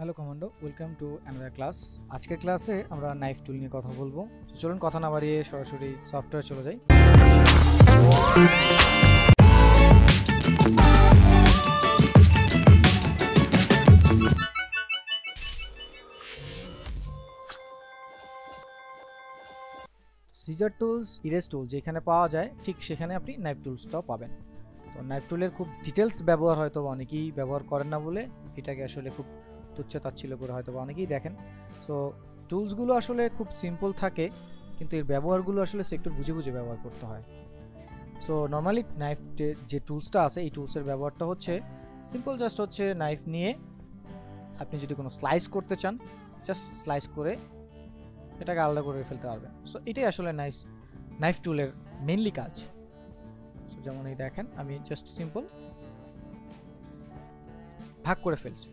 Hello commando, welcome to another class. আজকের ক্লাসে আমরা নাইফ টুল নিয়ে কথা বলবো। চলুন কথা না বাড়িয়ে সরাসরি সফটওয়্যার চলে যাই। সিজার টুলস, ইরেজ টুল যেখানে পাওয়া যায় ঠিক সেখানে আপনি নাইফ টুলসটাও পাবেন। তো নাইফ টুলের খুব ডিটেলস ব্যবহার হয়তো অনেকেই ব্যবহার করেন না বলে এটাকে আসলে খুব তুচ্ছ তাচ্ছিল্য করে হয়তো অনেকেই দেখেন। সো টুলসগুলো আসলে খুব সিম্পল থাকে, কিন্তু এর ব্যবহারগুলো আসলে সেক্টর বুঝে বুঝে ব্যবহার করতে হয়। সো নর্মালি নাইফ যে টুলসটা আছে এই টুলসের ব্যবহারটা হচ্ছে সিম্পল, জাস্ট হচ্ছে নাইফ নিয়ে আপনি যদি কোনো স্লাইস করতে চান জাস্ট স্লাইস করে এটাকে আলাদা করে ফেলতে পারবেন। সো এটাই আসলে নাইফ টুলের মেইনলি কাজ। সো যেমন এই দেখেন আমি জাস্ট সিম্পল ভাগ করে ফেলছি,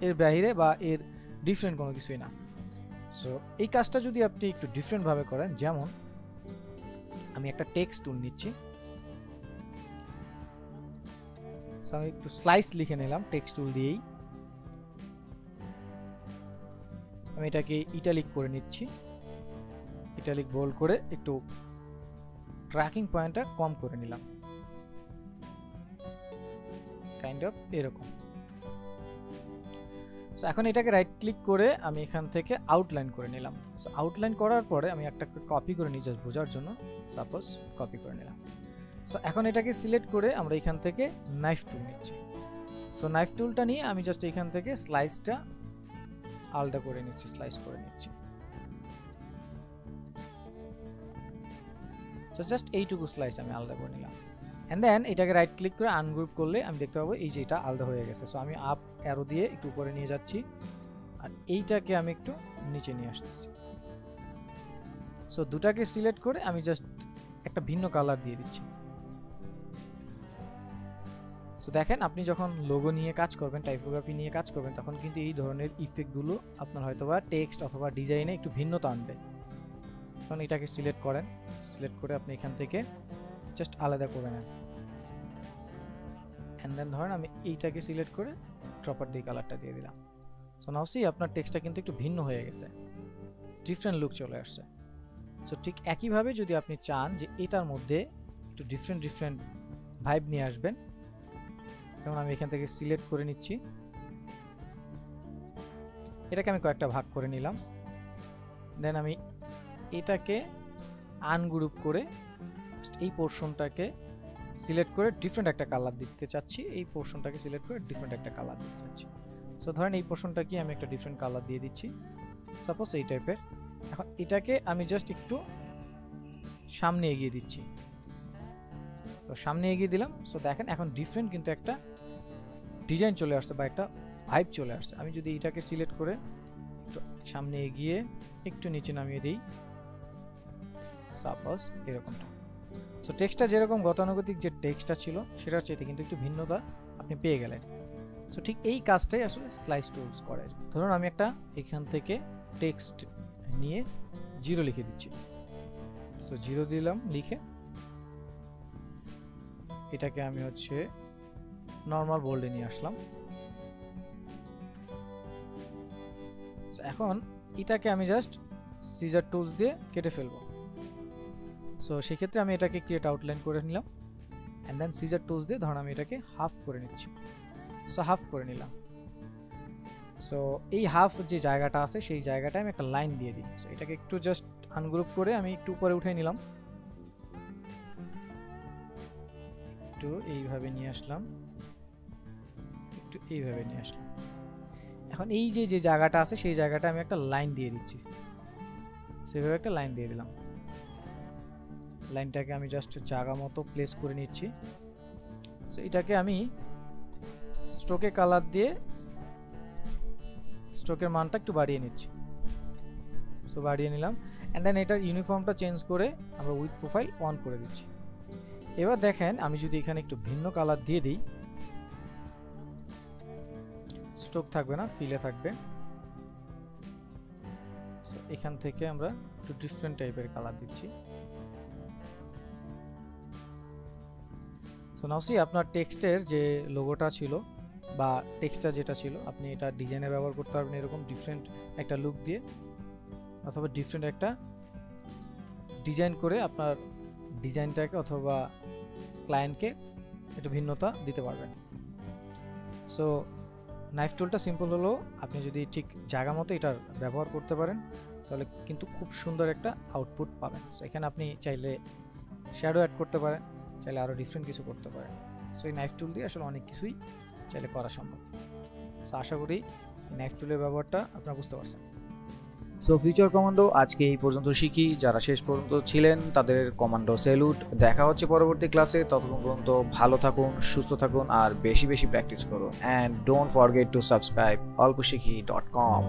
এর বাইরে বা এর ডিফারেন্ট কোনো কিছুই না। সো এই কাজটা যদি আপনি একটু ডিফারেন্টভাবে করেন, যেমন আমি একটা টেক্সট টুল নিচ্ছি, সো আমি একটু স্লাইস লিখে নিলাম টেক্সট টুল দিয়েই। আমি এটাকে ইটালিক করে নিচ্ছি, ইটালিক বোল্ড করে একটু ট্র্যাকিং পয়েন্টটা কম করে নিলাম, কাইন্ড অফ এরকম। সো এখন এটাকে রাইট ক্লিক করে আমি এখান থেকে আউটলাইন করে নিলাম। সো আউটলাইন করার পরে আমি একটা কপি করে নিই জাস্ট বোঝার জন্য, সাপোজ কপি করে নিলাম। সো এখন এটাকে সিলেক্ট করে আমরা এখান থেকে নাইফ টুল নিচ্ছি। সো নাইফ টুলটা নিয়ে আমি জাস্ট এখান থেকে স্লাইসটা আলাদা করে নিচ্ছি, স্লাইস করে নিচ্ছি। সো জাস্ট এইটুকু স্লাইস আমি আলাদা করে নিলাম, এন্ড দেন এটাকে রাইট ক্লিক করে আনগ্রুপ করলে আমি দেখতে পাবো এই যে এটা আলাদা হয়ে গেছে। সো আমি আপ অ্যারো দিয়ে একটু উপরে নিয়ে যাচ্ছি আর এইটাকে আমি একটু নিচে নিয়ে আসতেছি। সো দুটাকে সিলেক্ট করে আমি জাস্ট একটা ভিন্ন কালার দিয়ে দিচ্ছি। সো দেখেন আপনি যখন লোগো নিয়ে কাজ করবেন, টাইপোগ্রাফি নিয়ে কাজ করবেন, তখন কিন্তু এই ধরনের ইফেক্টগুলো আপনার হয়তোবা টেক্সট অথবা ডিজাইনে একটু ভিন্নতা আনবে। তখন এটাকে সিলেক্ট করেন, সিলেক্ট করে আপনি এখান থেকে জাস্ট আলাদা করে নেন, এন্ড দেন ধরেন আমি এইটাকে সিলেক্ট করে ড্রপার দিয়ে কালারটা দিয়ে দিলাম। সো নাও সি আপনার টেক্সটটা কিন্তু একটু ভিন্ন হয়ে গেছে, ডিফারেন্ট লুক চলে আসছে। সো ঠিক একইভাবে যদি আপনি চান যে এটার মধ্যে একটু ডিফারেন্ট ভাইব নিয়ে আসবেন, যেমন আমি এখান থেকে সিলেক্ট করে নিচ্ছি, এটাকে আমি কয়েকটা ভাগ করে নিলাম, দেন আমি এটাকে আনগ্রুপ করে এই পোর্শনটাকে সিলেক্ট করে ডিফারেন্ট একটা কালার দিতে চাচ্ছি, এই পোর্শনটাকে সিলেক্ট করে ডিফারেন্ট একটা কালার দিতে চাচ্ছি। সো ধরেন এই পোর্শনটাকে আমি একটা ডিফারেন্ট কালার দিয়ে দিচ্ছি, সাপোজ এই টাইপের। এখন এটাকে আমি জাস্ট একটু সামনে এগিয়ে দিচ্ছি, তো সামনে এগিয়ে দিলাম। সো দেখেন এখন ডিফারেন্ট কিন্তু একটা ডিজাইন চলে আসছে বা একটা ভাইব চলে আসছে। আমি যদি এটাকে সিলেক্ট করে একটু সামনে এগিয়ে একটু নিচে নামিয়ে দিই, সাপোজ এরকমটা। সো টেক্সটটা যেরকম গতানুগতিক যে টেক্সটটা ছিল সেটার চাইতে কিন্তু একটু ভিন্নতা আপনি পেয়ে গেলেন। সো ঠিক এই কাজটাই আসলে স্লাইস টুলস করে। ধরুন আমি একটা এখান থেকে টেক্সট নিয়ে 0 লিখে দিচ্ছি। সো 0 দিলাম লিখে, এটাকে আমি হচ্ছে নর্মাল বোল্ডে নিয়ে আসলাম। এখন এটাকে আমি জাস্ট সিজার টুলস দিয়ে কেটে ফেলবো। সো সেক্ষেত্রে আমি এটাকে ক্রিয়েট আউটলাইন করে নিলাম, অ্যান্ড দেন সিজার টুলস দিয়ে ধরুন আমি এটাকে হাফ করে নিচ্ছি। সো হাফ করে নিলাম। সো এই হাফ যে জায়গাটা আছে সেই জায়গাটায় আমি একটা লাইন দিয়ে দিই। সো এটাকে একটু জাস্ট আনগ্রুপ করে আমি একটু উপরে উঠে নিলাম, একটু এইভাবে নিয়ে আসলাম, একটু এইভাবে নিয়ে আসলাম। এখন এই যে জায়গাটা আছে সেই জায়গাটা আমি একটা লাইন দিয়ে দিচ্ছি, সেভাবে একটা লাইন দিয়ে দিলাম। লাইনটাকে আমি জাস্ট জায়গা মতো প্লেস করে নিচ্ছি। সো এটাকে আমি স্ট্রোকে কালার দিয়ে স্ট্রোকের মানটা একটু বাড়িয়ে নিচ্ছি। সো বাড়িয়ে নিলাম, অ্যান্ড দেন এটার ইউনিফর্মটা চেঞ্জ করে আমরা উইথ প্রোফাইল 1 করে দিচ্ছি। এবার দেখেন আমি যদি এখানে একটু ভিন্ন কালার দিয়ে দিই, স্ট্রোক থাকবে না, ফিলে থাকবে। সো এখান থেকে আমরা একটু ডিফারেন্ট টাইপের কালার দিচ্ছি। সো নাও সি আপনার টেক্সটের যে লোগোটা ছিল বা টেক্সটটা যেটা ছিল আপনি এটা ডিজাইনে ব্যবহার করতে পারবেন এরকম ডিফারেন্ট একটা লুক দিয়ে, অথবা ডিফারেন্ট একটা ডিজাইন করে আপনার ডিজাইনটাকে অথবা ক্লায়েন্টকে একটু ভিন্নতা দিতে পারবেন। সো নাইফ টুলটা সিম্পল হলো, আপনি যদি ঠিক জায়গা মতো এটার ব্যবহার করতে পারেন তাহলে কিন্তু খুব সুন্দর একটা আউটপুট পাবেন। সো এখানে আপনি চাইলে শ্যাডো অ্যাড করতে পারেন, চাইলে আরও ডিফারেন্ট কিছু করতে পারেন। সো এই নাইফ টুল দিয়ে আসলে অনেক কিছুই চাইলে করা সম্ভব। সো আশা করি নাইফ টুলের ব্যবহারটা আপনারা বুঝতে পারছেন। সো ফিউচার কমান্ডো আজকে এই পর্যন্ত শিখি। যারা শেষ পর্যন্ত ছিলেন তাদের কমান্ডো স্যালুট। দেখা হচ্ছে পরবর্তী ক্লাসে। ততক্ষণ পর্যন্ত ভালো থাকুন, সুস্থ থাকুন আর বেশি বেশি প্র্যাকটিস করুন। And don't forget to subscribe olposhikhi.com।